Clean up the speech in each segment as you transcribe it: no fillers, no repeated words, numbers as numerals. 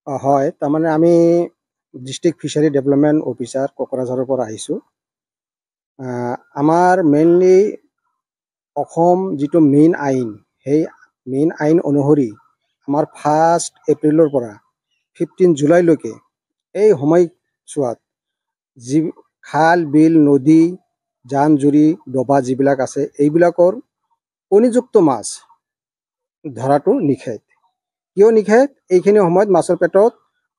হয়, তাৰমানে আমি ডিষ্ট্ৰিক্ট ফিচাৰী ডেভেলপমেণ্ট অফিচাৰ কোকৰাঝাৰৰ পৰা আহিছোঁ। আমাৰ মেইনলি অসম যিটো মেইন আইন, সেই মেইন আইন অনুসৰি আমাৰ 1 এপ্ৰিলৰ পৰা 15 জুলাইলৈকে এই সময়ছোৱাত যি খাল, বিল, নদী, জান জুৰি, ডবা যিবিলাক আছে, এইবিলাকৰ কণীযুক্ত মাছ ধৰাটো নিষেধ। কিয় নিষেধ? এইখিনি সময়ত মাছৰ পেটত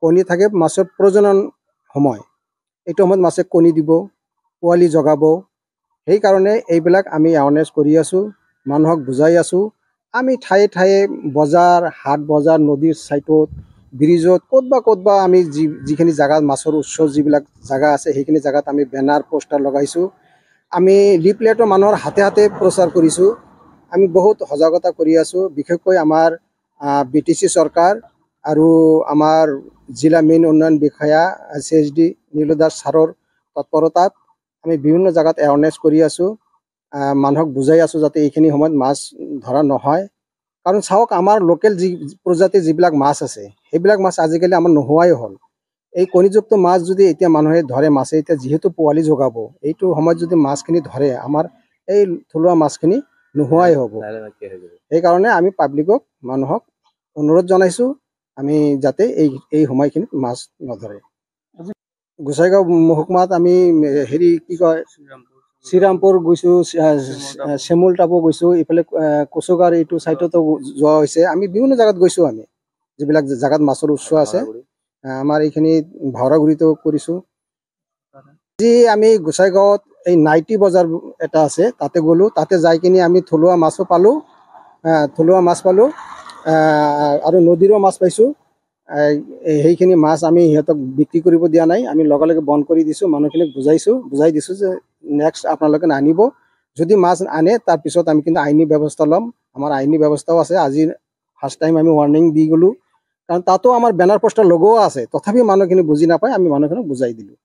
কণী থাকে, মাছৰ প্ৰজনন সময়। এইটো সময়ত মাছে কণী দিব, পোৱালি জগাব। সেইকাৰণে এইবিলাক আমি এৱাৰনেছ কৰি আছোঁ, মানুহক বুজাই আছোঁ। আমি ঠায়ে ঠায়ে বজাৰ, হাট বজাৰ, নদীৰ ছাইডত, ব্ৰিজত, ক'তবা আমি যিখিনি জেগাত মাছৰ উৎস যিবিলাক জেগা আছে, সেইখিনি জেগাত আমি বেনাৰ পোষ্টাৰ লগাইছোঁ। আমি লিফলেটো মানুহৰ হাতে হাতে প্ৰচাৰ কৰিছোঁ। আমি বহুত সজাগতা কৰি আছোঁ। বিশেষকৈ আমাৰ BTC চৰকাৰ আৰু আমাৰ জিলা মেইন উন্নয়ন বিষয়া CSD নীলো দাস ছাৰৰ তৎপৰতাত আমি বিভিন্ন জেগাত এৱাৰনেছ কৰি আছোঁ। মানুহক বুজাই আছোঁ যাতে এইখিনি সময়ত মাছ ধৰা নহয়। কাৰণ চাওক, আমাৰ লোকেল যি প্ৰজাতিৰ যিবিলাক মাছ আছে, সেইবিলাক মাছ আজিকালি আমাৰ নোহোৱাই হ'ল। এই কণীযুক্ত মাছ যদি এতিয়া মানুহে ধৰে, মাছে এতিয়া যিহেতু পোৱালি জগাব, এইটো সময়ত যদি মাছখিনি ধৰে, আমাৰ এই থলুৱা মাছখিনি নোহোৱাই হ'ব। সেইকাৰণে আমি পাব্লিকক, মানুহক অনুৰোধ জনাইছোঁ আমি যাতে এই সময়খিনিত মাছ নধৰে। গোসাইগাঁও মহকুমাত আমি কি কয়, শ্ৰীৰামপুৰ গৈছোঁ, চেমুল টাপো গৈছোঁ, ইফালে কচুগাৰ এইটো ছাইডতো যোৱা হৈছে। আমি বিভিন্ন জেগাত গৈছোঁ। আমি যিবিলাক জেগাত মাছৰ উৎস আছে, আমাৰ এইখিনি ভাওৰাগুৰিতো কৰিছোঁ। আজি আমি গোসাইগাঁৱত এই নাইটি বজাৰ এটা আছে, তাতে গ'লোঁ। তাতে যাই কিনি আমি থলুৱা মাছো পালোঁ, আৰু নদীৰো মাছ পাইছোঁ। সেইখিনি মাছ আমি সিহঁতক বিক্ৰী কৰিব দিয়া নাই, আমি লগে লগে বন্ধ কৰি দিছোঁ। মানুহখিনিক বুজাই দিছোঁ যে নেক্সট আপোনালোকে নানিব। যদি মাছ আনে, তাৰপিছত আমি কিন্তু আইনী ব্যৱস্থা ল'ম। আমাৰ আইনী ব্যৱস্থাও আছে। আজি ফাৰ্ষ্ট টাইম আমি ৱাৰ্ণিং দি গ'লোঁ, কাৰণ তাতো আমাৰ বেনাৰ পোষ্টাৰ লগোৱা আছে। তথাপি মানুহখিনি বুজি নাপায়, আমি মানুহখিনিক বুজাই দিলোঁ।